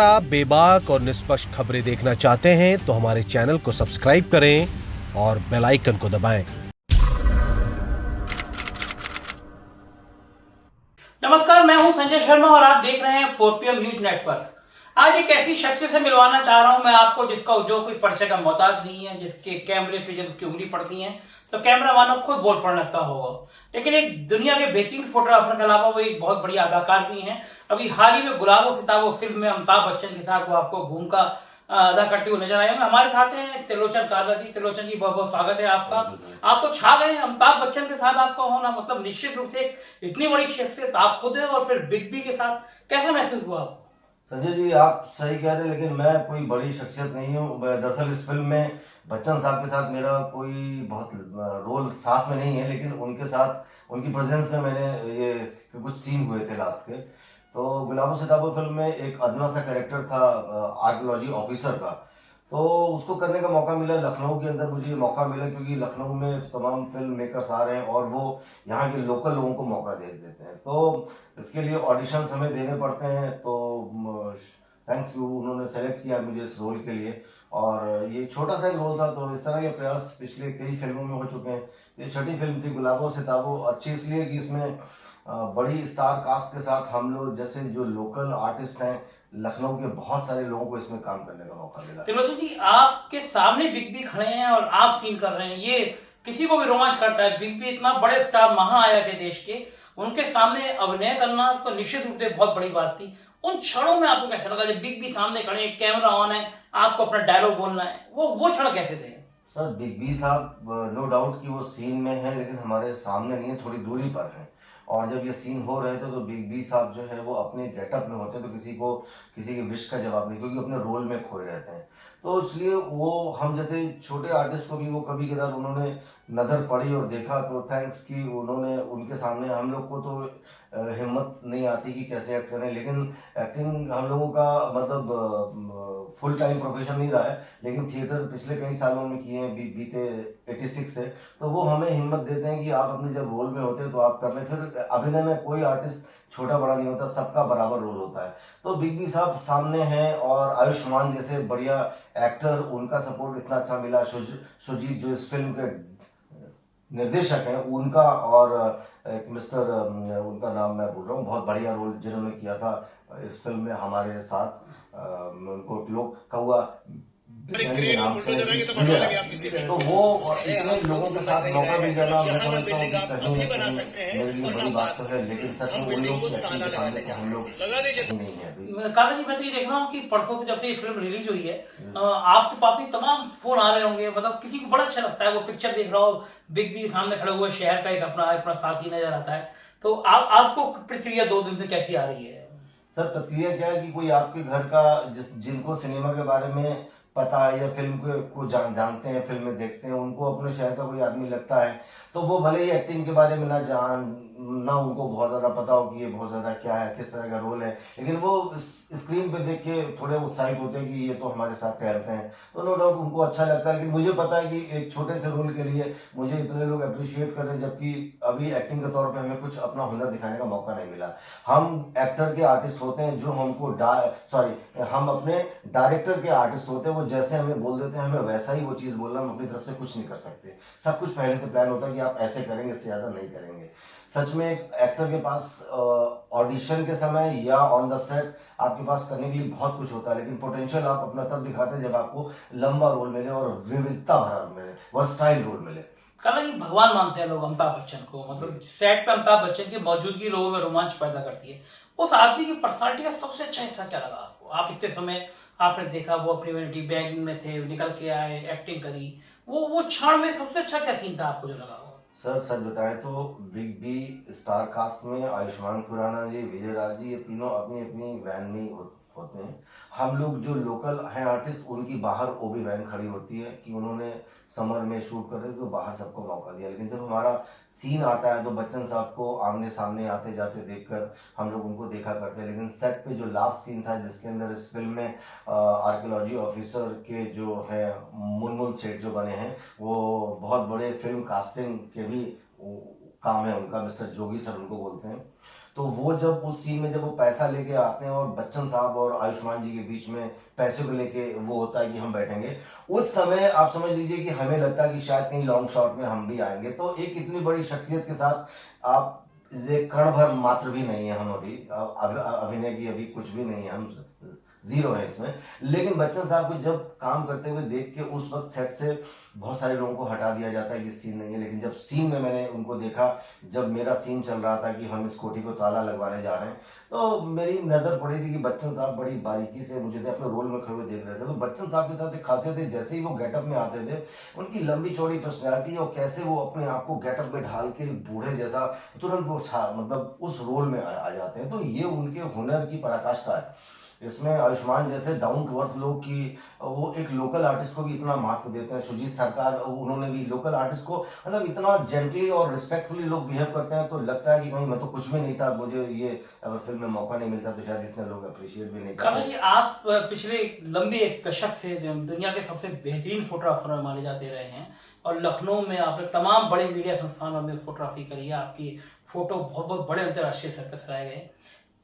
आप बेबाक और निष्पक्ष खबरें देखना चाहते हैं तो हमारे चैनल को सब्सक्राइब करें और बेल आइकन को दबाएं। नमस्कार, मैं हूं संजय शर्मा और आप देख रहे हैं 4PM न्यूज नेटवर्क। आज एक ऐसी शख्स से मिलवाना चाह रहा हूं मैं आपको जिसका जो कोई परिचय का मोहताज नहीं है, जिसके कैमरे पे जब उसकी उंगली पड़ती है तो कैमरा वालों खुद बोल पड़ लगता होगा। लेकिन एक दुनिया के बेहतरीन फोटोग्राफर के अलावा वो एक बहुत बड़ी अदाकार भी हैं। अभी हाल ही में गुलाबों सिताबों फिल्म में अमिताभ बच्चन के साथ वो आपको भूमिका अदा करते हुए नजर आएंगे। हमारे साथ हैं त्रिलोचन कारला जी। त्रिलोचन जी, बहुत बहुत स्वागत है आपका। आप तो छा गए अमिताभ बच्चन के साथ आपका होना, मतलब निश्चित रूप से इतनी बड़ी शख्सियत आप खुद है और फिर बिग बी के साथ कैसा महसूस हुआ आपको? संजय जी, आप सही कह रहे हैं, लेकिन मैं कोई बड़ी शख्सियत नहीं हूँ। दरअसल इस फिल्म में बच्चन साहब के साथ मेरा कोई बहुत रोल साथ में नहीं है, लेकिन उनके साथ उनकी प्रेजेंस में मैंने ये कुछ सीन हुए थे लास्ट के। तो गुलाबो सिताबो फिल्म में एक अदना सा कैरेक्टर था आर्कियोलॉजी ऑफिसर का, तो उसको करने का मौका मिला। लखनऊ के अंदर मुझे मौका मिला क्योंकि लखनऊ में तमाम फिल्म मेकर्स आ रहे हैं और वो यहाँ के लोकल लोगों को मौका दे देते हैं, तो इसके लिए ऑडिशंस हमें देने पड़ते हैं। तो थैंक्स यू, उन्होंने सेलेक्ट किया मुझे इस रोल के लिए, और ये छोटा सा एक रोल था। तो इस तरह के प्रयास पिछले कई फिल्मों में हो चुके हैं। ये छठी फिल्म थी गुलाबो सिताबो। अच्छी इसलिए कि इसमें बड़ी स्टार कास्ट के साथ हम लोग जैसे जो लोकल आर्टिस्ट हैं लखनऊ के, बहुत सारे लोगों को इसमें काम करने का मौका मिला। त्रिलोचन जी, आपके सामने बिग बी खड़े हैं और आप सीन कर रहे हैं, ये किसी को भी रोमांच करता है। बिग बी इतना बड़े स्टार महानायक है देश के, उनके सामने अभिनय करना तो निश्चित रूप से बहुत बड़ी बात थी। उन क्षणों में आपको कैसा लगा जब बिग बी सामने खड़े, कैमरा ऑन है, आपको अपना डायलॉग बोलना है, वो क्षण कैसे थे? सर, बिग बी साहब नो डाउट कि वो सीन में है, लेकिन हमारे सामने नहीं है, थोड़ी दूरी पर है। और जब ये सीन हो रहे थे तो बिग बी साहब जो है वो अपने गेटअप में होते हैं, तो किसी की विश का जवाब नहीं, क्योंकि अपने रोल में खोए रहते हैं। तो इसलिए वो हम जैसे छोटे आर्टिस्ट को भी वो कभी कदार उन्होंने नज़र पड़ी और देखा, तो थैंक्स कि उन्होंने उनके सामने। हम लोग को तो हिम्मत नहीं आती कि कैसे एक्ट करें, लेकिन एक्टिंग हम लोगों का मतलब फुल टाइम प्रोफेशन नहीं रहा है, लेकिन थिएटर पिछले कई सालों में किए हैं, बीते 86 से। तो वो हमें हिम्मत देते हैं कि आप अपने जब रोल में होते हैं तो आप कर लें। फिर अभिनय में कोई आर्टिस्ट छोटा बड़ा नहीं होता, सबका बराबर रोल होता है। तो बिग बी साहब सामने हैं, और आयुष्मान जैसे बढ़िया एक्टर, उनका सपोर्ट इतना अच्छा मिला। सुजीत जो इस फिल्म के निर्देशक हैं उनका, और एक मिस्टर उनका नाम मैं भूल रहा हूँ, बहुत बढ़िया रोल जिन्होंने किया था इस फिल्म में हमारे साथ। उनको लोग कौआ नाम से, तो वो इतने लोगों के साथ मौका मिल जाना, मैं समझता हूँ कि कहीं ना कहीं मेरे लिए बड़ी बात तो है, लेकिन सच में उन लोग के सामने तो हम लोग नहीं है अभी। काला जी, मैं तो ये देख रहा हूँ कि परसों से जब से ये फिल्म रिलीज हुई है, आप तो काफी तमाम फोन आ रहे होंगे, मतलब किसी को बड़ा अच्छा लगता है वो पिक्चर देख रहा हो, बिग बी सामने खड़े हुए, शहर का एक अपना साथी नजर आता है। तो आपको प्रतिक्रिया 2 दिन से कैसी आ रही है? सर, प्रतिक्रिया क्या है कि कोई आपके घर का जिनको सिनेमा के बारे में पता है या फिल्म को जानते हैं, फिल्म में देखते हैं, उनको अपने शहर का कोई आदमी लगता है, तो वो भले ही एक्टिंग के बारे में ना उनको बहुत ज़्यादा पता हो कि ये बहुत ज़्यादा क्या है, किस तरह का रोल है, लेकिन वो स्क्रीन पे देख के थोड़े उत्साहित होते हैं कि ये तो हमारे साथ टहलते हैं, तो नो डाउट उनको अच्छा लगता है। लेकिन मुझे पता है कि एक छोटे से रोल के लिए मुझे इतने लोग अप्रिशिएट कर रहे हैं, जबकि अभी एक्टिंग के तौर पर हमें कुछ अपना हुनर दिखाने का मौका नहीं मिला। हम एक्टर के आर्टिस्ट होते हैं, जो हमको हम अपने डायरेक्टर के आर्टिस्ट होते हैं, वो जैसे हमें बोल देते हैं हमें वैसा ही वो चीज़ बोलना, हम अपनी तरफ से कुछ नहीं कर सकते। सब कुछ पहले से प्लान होता है कि आप ऐसे करेंगे, इससे ज़्यादा नहीं करेंगे। सच में एक एक्टर के पास ऑडिशन के समय या ऑन द सेट आपके पास करने के लिए बहुत कुछ होता है, लेकिन पोटेंशियल आप अपना तब दिखाते हैं जब आपको लंबा रोल मिले और विविधता भरा रोल मिले, वर्सटाइल रोल मिले। काला जी, भगवान मानते हैं लोग अमिताभ बच्चन को, मतलब सेट पे अमिताभ बच्चन की मौजूदगी लोगों में रोमांच पैदा करती है। उस आदमी की पर्सनालिटी का सबसे अच्छा हिस्सा क्या लगा आपको? आप इतने समय आपने देखा, वो अपनी वैनिटी बैग में थे, निकल के आए, एक्टिंग करी, वो क्षण में सबसे अच्छा क्या सीन था आपको जो लगा? सर, सच बताएं तो बिग बी स्टार कास्ट में आयुष्मान खुराना जी, विजय राज जी, ये तीनों अपनी अपनी वैन में होते हैं। हम लोग जो लोकल हैं आर्टिस्ट, उनकी बाहर ओबी वैन खड़ी होती है कि उन्होंने समर में शूट कर रहे थे तो बाहर सबको मौका दिया। लेकिन जब हमारा सीन आता है तो बच्चन साहब को आमने सामने आते जाते देखकर हम लोग उनको देखा करते हैं। लेकिन सेट पे जो लास्ट सीन था, जिसके अंदर इस फिल्म में आर्कियोलॉजी ऑफिसर के जो है मुनमुन सेठ जो बने हैं, वो बहुत बड़े फिल्म कास्टिंग के भी काम है उनका, मिस्टर जोगी सर उनको बोलते हैं। तो वो जब उस सीन में जब वो पैसा लेके आते हैं और बच्चन साहब और आयुष्मान जी के बीच में पैसे को लेके वो होता है कि हम बैठेंगे, उस समय आप समझ लीजिए कि हमें लगता है कि शायद कहीं लॉन्ग शॉट में हम भी आएंगे। तो एक इतनी बड़ी शख्सियत के साथ आप ये कण भर मात्र भी नहीं है हम अभी अभिनय की अभी कुछ भी नहीं है, हम जीरो है इसमें। लेकिन बच्चन साहब को जब काम करते हुए देख के उस वक्त सेट से बहुत सारे लोगों को हटा दिया जाता है कि सीन नहीं है, लेकिन जब सीन में मैंने उनको देखा, जब मेरा सीन चल रहा था कि हम इस कोठी को ताला लगवाने जा रहे हैं, तो मेरी नजर पड़ी थी कि बच्चन साहब बड़ी बारीकी से मुझे अपने रोल में खड़े हुए देख रहे थे। तो बच्चन साहब के साथ एक खासियत है, जैसे ही वो गेटअप में आते थे, उनकी लंबी चौड़ी पर्सनैलिटी और कैसे वो अपने आप को गेटअप में ढाल के बूढ़े जैसा तुरंत वो मतलब उस रोल में आ जाते हैं। तो ये उनके हुनर की पराकाष्ठा है। इसमें आयुष्मान जैसे डाउन टू अर्थ लोग की वो एक लोकल आर्टिस्ट को भी इतना महत्व देते हैं। सुजीत सरकार उन्होंने भी लोकल आर्टिस्ट को मतलब इतना जेंटली और रिस्पेक्टफुली लोग बिहेव करते हैं, तो लगता है कि भाई मैं तो कुछ भी नहीं था, मुझे ये अगर फिल्म में मौका नहीं मिलता तो शायद इतने लोग अप्रिशिएट भी नहीं करते। जी, आप पिछले लंबे एक दशक से दुनिया के सबसे बेहतरीन फोटोग्राफर माने जाते रहे हैं और लखनऊ में आपने तमाम बड़े मीडिया संस्थानों में फोटोग्राफी करी है। आपकी फोटो बहुत बहुत बड़े अंतर्राष्ट्रीय स्तर पर सराहे गए।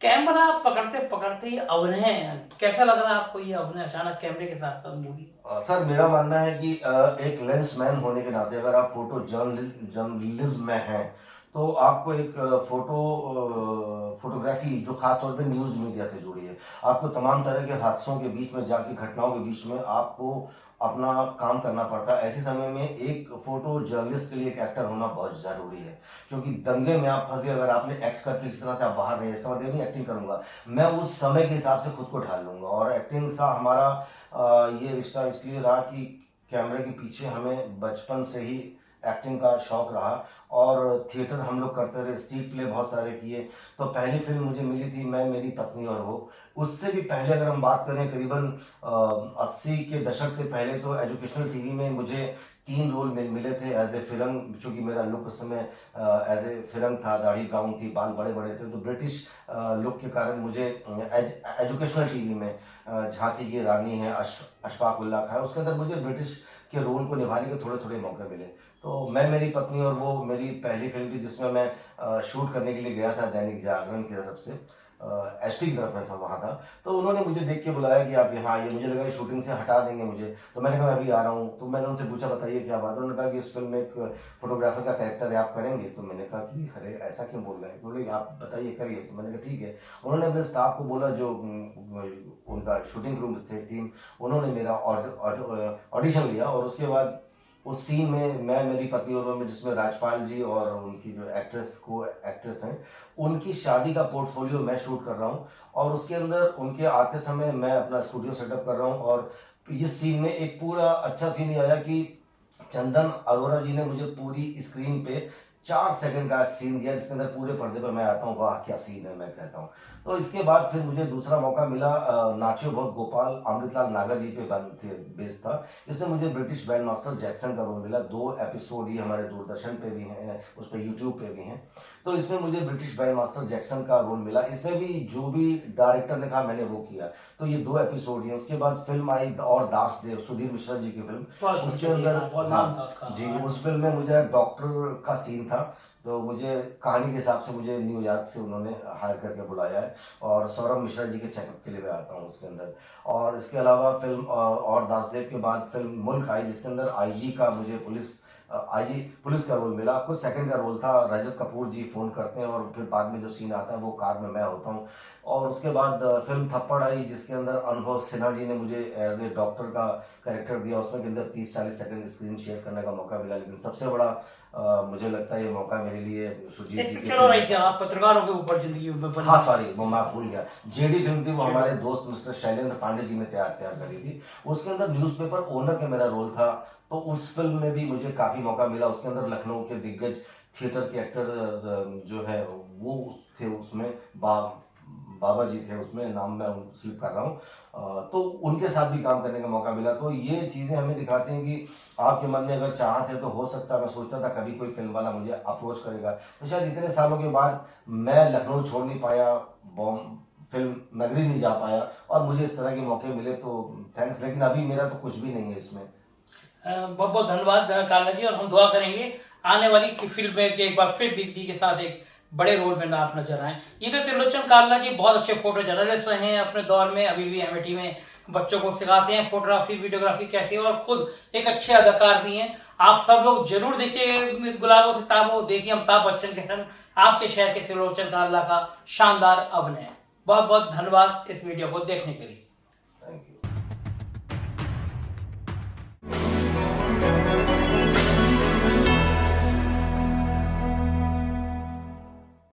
कैमरा पकड़ते पकड़ते ही अभिनय कैसा लग रहा है आपको? ये अभिनय अचानक कैमरे के साथ साथ मूवी। सर मेरा मानना है कि एक लेंसमैन होने के नाते अगर आप फोटो जर्नलिज्म में हैं तो आपको एक फोटोग्राफी जो खास तौर पे न्यूज मीडिया से जुड़ी है, आपको तमाम तरह के हादसों के बीच में जाके घटनाओं के बीच में आपको अपना काम करना पड़ता है। ऐसे समय में एक फोटो जर्नलिस्ट के लिए एक एक्टर होना बहुत जरूरी है, क्योंकि दंगे में आप फंसे, अगर आपने एक्ट करके इस तरह से आप बाहर नहीं, इसका मतलब नहीं एक्टिंग करूंगा मैं, उस समय के हिसाब से खुद को ढाल लूंगा। और एक्टिंग सा हमारा ये रिश्ता इसलिए रहा कि कैमरे के पीछे हमें बचपन से ही एक्टिंग का शौक रहा और थिएटर हम लोग करते रहे, स्ट्रीट प्ले बहुत सारे किए। तो पहली फिल्म मुझे मिली थी मैं, मेरी पत्नी और वो। उससे भी पहले अगर हम बात करें करीबन 80 के दशक से पहले, तो एजुकेशनल टीवी में मुझे 3 रोल मिले थे एज ए फिल्म, चूंकि मेरा लुक उस समय एज ए फिल्म था, दाढ़ी ब्राउन थी, बाल बड़े बड़े थे, तो ब्रिटिश लुक के कारण मुझे एजुकेशनल टीवी में झांसी की रानी है अशफाक उल्ला खान, उसके अंदर मुझे ब्रिटिश के रोल को निभाने के थोड़े थोड़े मौके मिले। तो मैं, मेरी पत्नी और वो मेरी पहली फिल्म थी जिसमें मैं शूट करने के लिए गया था दैनिक जागरण की तरफ से, एसटी की तरफ में था वहाँ था। तो उन्होंने मुझे देख के बुलाया कि आप यहाँ आइए, मुझे लगा ये शूटिंग से हटा देंगे मुझे, तो मैंने कहा मैं अभी आ रहा हूँ। तो मैंने उनसे पूछा बताइए क्या बात है, उन्होंने कहा कि इस फिल्म में एक फोटोग्राफर का कैरेक्टर है, आप करेंगे? तो मैंने कहा कि अरे ऐसा क्यों बोल रहे हैं, बोले आप बताइए करिए। तो मैंने कहा ठीक है। उन्होंने अपने स्टाफ को बोला, जो उनका शूटिंग रूम थे टीम, उन्होंने मेरा ऑडिशन लिया और उसके बाद उस सीन में मैं, मेरी पत्नी और मैं, जिसमें राजपाल जी और उनकी जो एक्ट्रेस हैं, उनकी शादी का पोर्टफोलियो मैं शूट कर रहा हूँ और उसके अंदर उनके आते समय मैं अपना स्टूडियो सेटअप कर रहा हूँ। और इस सीन में एक पूरा अच्छा सीन ये आया कि चंदन अरोरा जी ने मुझे पूरी स्क्रीन पे 4 सेकंड का सीन दिया, जिसके अंदर पूरे पर्दे पर मैं आता हूँ, वाह क्या सीन है, मैं कहता हूँ। तो इसके बाद फिर मुझे दूसरा मौका मिला, नाचियो बहुत गोपाल अमृतलाल नागर जी पे बेस्ड था। इसमें मुझे ब्रिटिश बैंड मास्टर जैक्सन का रोल मिला। 2 एपिसोड ये हमारे दूरदर्शन पे भी हैं, उस पर यूट्यूब पे भी हैं। तो इसमें मुझे ब्रिटिश बैंड मास्टर जैक्सन का रोल मिला। इसमें भी जो भी डायरेक्टर ने कहा मैंने वो किया। तो ये 2 एपिसोड ही। उसके बाद फिल्म आई और दासदेव, सुधीर मिश्रा जी की फिल्म, उसके अंदर जी उस फिल्म में मुझे डॉक्टर का सीन था। तो मुझे कहानी के हिसाब से मुझे न्यूयॉर्क से उन्होंने हायर करके बुलाया है और सौरभ मिश्रा जी के चेकअप के लिए मैं आता हूँ उसके अंदर। और इसके अलावा फिल्म और दासदेव के बाद फिल्म मुल्क आई, जिसके अंदर आईजी का मुझे पुलिस का रोल मिला। कुछ सेकंड का रोल था। रजत कपूर जी फोन करते हैं और फिर बाद में जो सीन आता है वो कार में मैं होता हूँ। और उसके बाद फिल्म थप्पड़ आई, जिसके अंदर अनुभव सिन्हा जी ने मुझे एज ए डॉक्टर का कैरेक्टर दिया। उसमें के अंदर 30-40 सेकंड स्क्रीन शेयर करने का मौका मिला। लेकिन सबसे बड़ा मुझे लगता है ये मौका मेरे लिए सुजीत जी के, चलो नहीं क्या आप पत्रकारों के ऊपर जिंदगी में, हाँ सॉरी वो मैं भूल गया, जेडी फिल्म थी, वो हमारे दोस्त मिस्टर शैलेंद्र पांडे जी ने तैयार करी थी। उसके अंदर न्यूज़पेपर ओनर का मेरा रोल था। तो उस फिल्म में भी मुझे काफी मौका मिला। उसके अंदर लखनऊ के दिग्गज थिएटर के एक्टर जो है वो थे, उसमें बाबा जी थे, उसमें नाम मैं स्लिप कर रहा हूँ। तो उनके साथ भी काम करने का मौका मिला। तो ये चीज़ें हमें दिखाती हैं कि आपके मन में अगर चाहत है तो हो सकता है। मैं सोचता था कभी कोई फिल्म वाला मुझे अप्रोच करेगा, तो शायद इतने सालों के बाद मैं लखनऊ छोड़ नहीं पाया, फिल्म नगरी नहीं जा पाया और मुझे इस तरह के मौके मिले, तो थैंक्स। लेकिन अभी मेरा तो कुछ भी नहीं है इसमें। बहुत बहुत धन्यवाद काला जी। और हम दुआ करेंगे आने वाली फिल्म में कि एक बार फिर बिग बी के साथ एक बड़े रोल में आप नजर आए। ये तो त्रिलोचन काल्ला जी बहुत अच्छे फोटो जर्नलिस्ट रहे हैं अपने दौर में, अभी भी एमआईटी में बच्चों को सिखाते हैं फोटोग्राफी वीडियोग्राफी कैसे, और खुद एक अच्छे अदाकार भी हैं। आप सब लोग जरूर देखिए गुलाबों से ताबो, देखिए अमिताभ बच्चन के संग आपके शहर के त्रिलोचन काल्ला का शानदार अभिनय। बहुत बहुत धन्यवाद इस वीडियो को देखने के लिए।